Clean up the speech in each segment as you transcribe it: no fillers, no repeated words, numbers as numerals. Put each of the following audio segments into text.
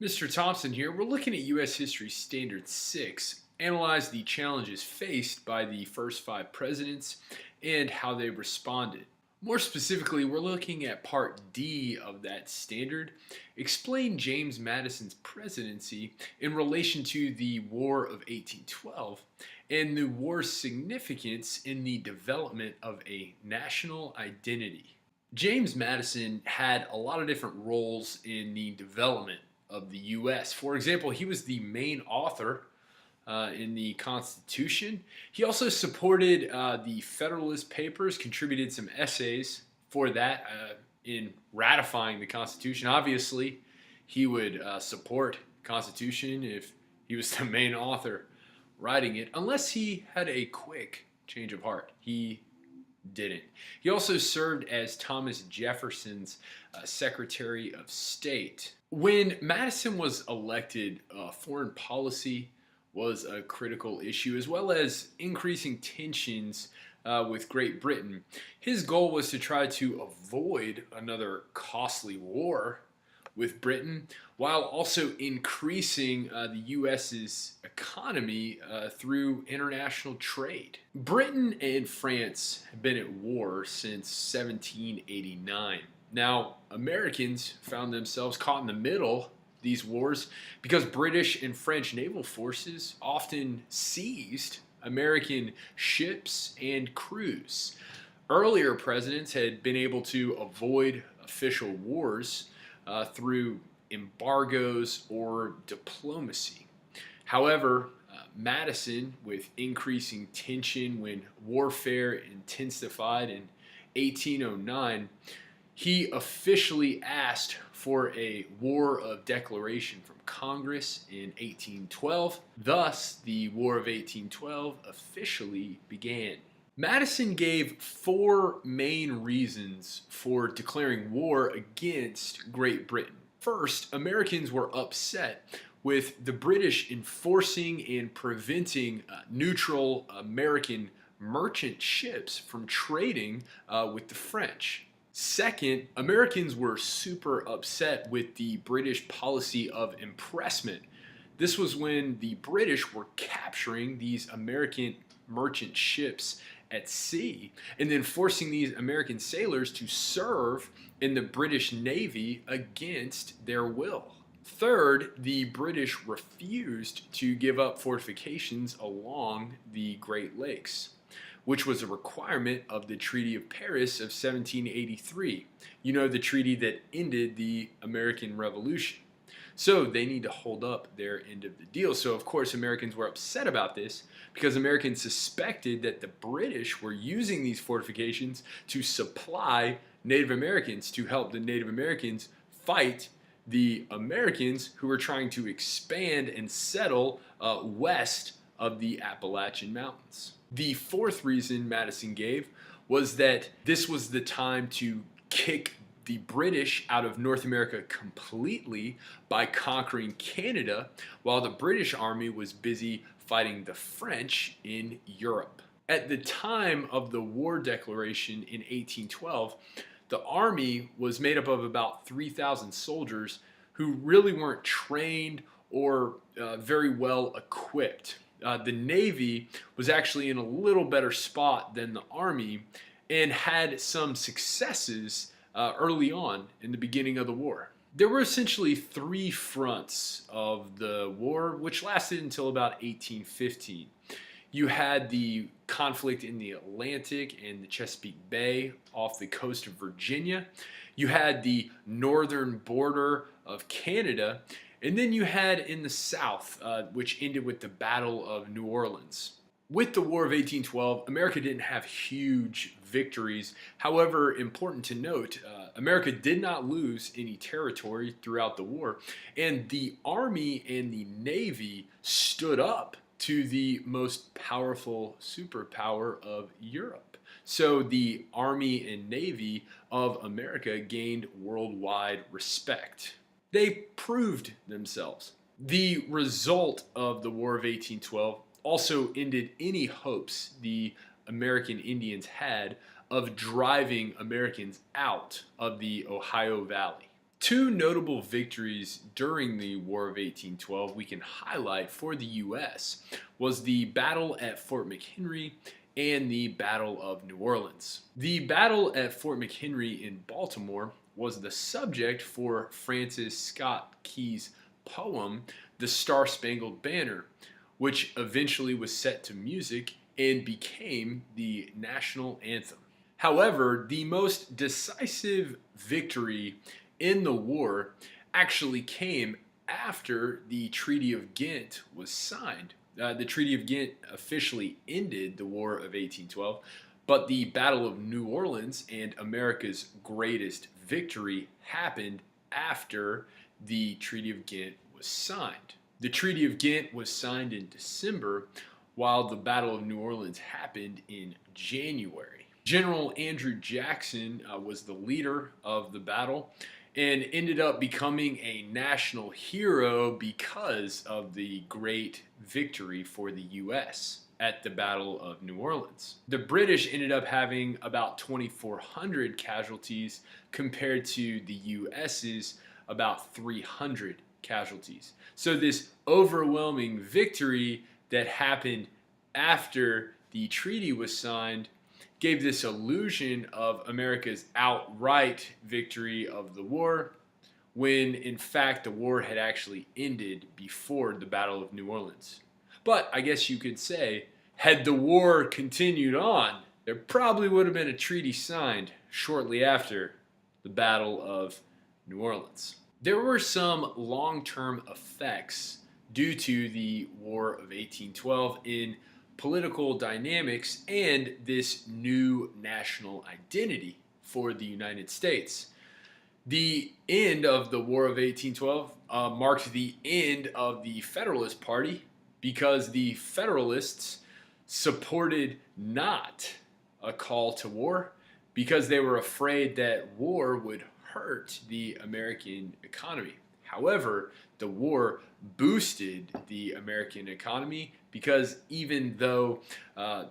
Mr. Thompson here. We're looking at U.S. History Standard 6, analyze the challenges faced by the first five presidents and how they responded. More specifically, we're looking at Part D of that standard, explain James Madison's presidency in relation to the War of 1812 and the war's significance in the development of a national identity. James Madison had a lot of different roles in the development of the U.S. For example, he was the main author in the Constitution. He also supported the Federalist Papers, contributed some essays for that in ratifying the Constitution. Obviously, he would support the Constitution if he was the main author writing it, unless he had a quick change of heart. He didn't. He also served as Thomas Jefferson's Secretary of State. When Madison was elected, foreign policy was a critical issue, as well as increasing tensions with Great Britain. His goal was to try to avoid another costly war with Britain, while also increasing the U.S.'s economy through international trade. Britain and France have been at war since 1789. Now, Americans found themselves caught in the middle of these wars because British and French naval forces often seized American ships and crews. Earlier presidents had been able to avoid official wars through embargoes or diplomacy. However, Madison, with increasing tension when warfare intensified in 1809, he officially asked for a war of declaration from Congress in 1812. Thus, the War of 1812 officially began. Madison gave four main reasons for declaring war against Great Britain. First, Americans were upset with the British enforcing and preventing neutral American merchant ships from trading with the French. Second, Americans were super upset with the British policy of impressment. This was when the British were capturing these American merchant ships at sea and then forcing these American sailors to serve in the British Navy against their will. Third, the British refused to give up fortifications along the Great Lakes, which was a requirement of the Treaty of Paris of 1783. You know, the treaty that ended the American Revolution. So they need to hold up their end of the deal. So of course Americans were upset about this because Americans suspected that the British were using these fortifications to supply Native Americans, to help the Native Americans fight the Americans who were trying to expand and settle west of the Appalachian Mountains. The fourth reason Madison gave was that this was the time to kick the British out of North America completely by conquering Canada, while the British Army was busy fighting the French in Europe. At the time of the war declaration in 1812, the army was made up of about 3,000 soldiers who really weren't trained or very well equipped. The Navy was actually in a little better spot than the Army and had some successes early on in the beginning of the war. There were essentially three fronts of the war, which lasted until about 1815. You had the conflict in the Atlantic and the Chesapeake Bay off the coast of Virginia. You had the northern border of Canada. And then you had in the South, which ended with the Battle of New Orleans. With the War of 1812, America didn't have huge victories. However, important to note, America did not lose any territory throughout the war, and the Army and the Navy stood up to the most powerful superpower of Europe. So the Army and Navy of America gained worldwide respect. They proved themselves. The result of the War of 1812 also ended any hopes the American Indians had of driving Americans out of the Ohio Valley. Two notable victories during the War of 1812 we can highlight for the U.S. was the battle at Fort McHenry and the Battle of New Orleans. The battle at Fort McHenry in Baltimore was the subject for Francis Scott Key's poem, The Star-Spangled Banner, which eventually was set to music and became the national anthem. However, the most decisive victory in the war actually came after the Treaty of Ghent was signed. The Treaty of Ghent officially ended the War of 1812, but the Battle of New Orleans and America's greatest victory happened after the Treaty of Ghent was signed. The Treaty of Ghent was signed in December, while the Battle of New Orleans happened in January. General Andrew Jackson was the leader of the battle and ended up becoming a national hero because of the great victory for the U.S. at the Battle of New Orleans. The British ended up having about 2,400 casualties compared to the U.S.'s about 300 casualties. So this overwhelming victory that happened after the treaty was signed gave this illusion of America's outright victory of the war, when in fact the war had actually ended before the Battle of New Orleans. But I guess you could say, had the war continued on, there probably would have been a treaty signed shortly after the Battle of New Orleans. There were some long-term effects due to the War of 1812 in political dynamics and this new national identity for the United States. The end of the War of 1812 marked the end of the Federalist Party because the Federalists supported not a call to war because they were afraid that war would hurt the American economy. However, the war boosted the American economy because even though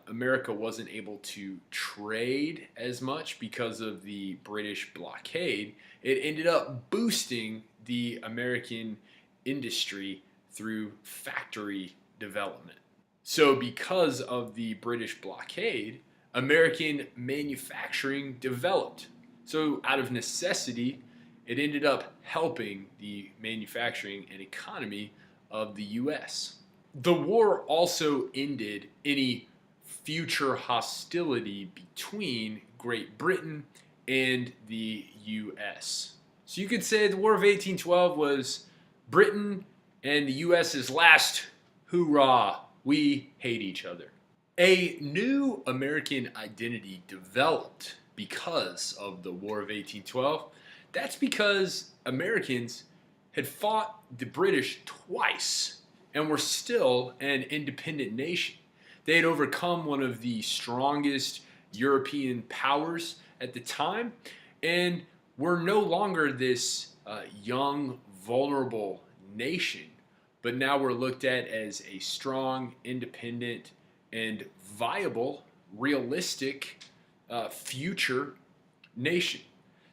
America wasn't able to trade as much because of the British blockade, it ended up boosting the American industry through factory development. So because of the British blockade, American manufacturing developed. So out of necessity, it ended up helping the manufacturing and economy of the U.S. The war also ended any future hostility between Great Britain and the U.S. So you could say the War of 1812 was Britain and the U.S.'s last hoorah, we hate each other. A new American identity developed because of the War of 1812. That's because Americans had fought the British twice and were still an independent nation. They had overcome one of the strongest European powers at the time and were no longer this young, vulnerable nation, but now were looked at as a strong, independent, and viable, realistic future nation.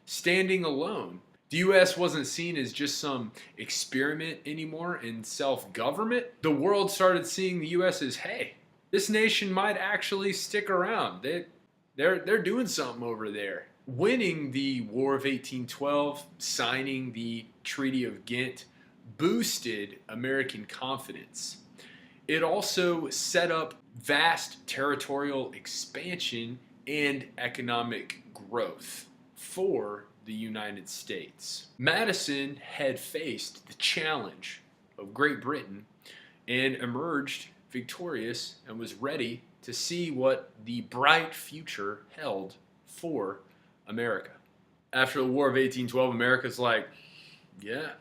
Standing alone. The U.S. wasn't seen as just some experiment anymore in self-government. The world started seeing the U.S. as, hey, this nation might actually stick around. They're doing something over there. Winning the War of 1812, signing the Treaty of Ghent, boosted American confidence. It also set up vast territorial expansion and economic growth for the United States. Madison had faced the challenge of Great Britain and emerged victorious and was ready to see what the bright future held for America. After the War of 1812, America's like, yeah,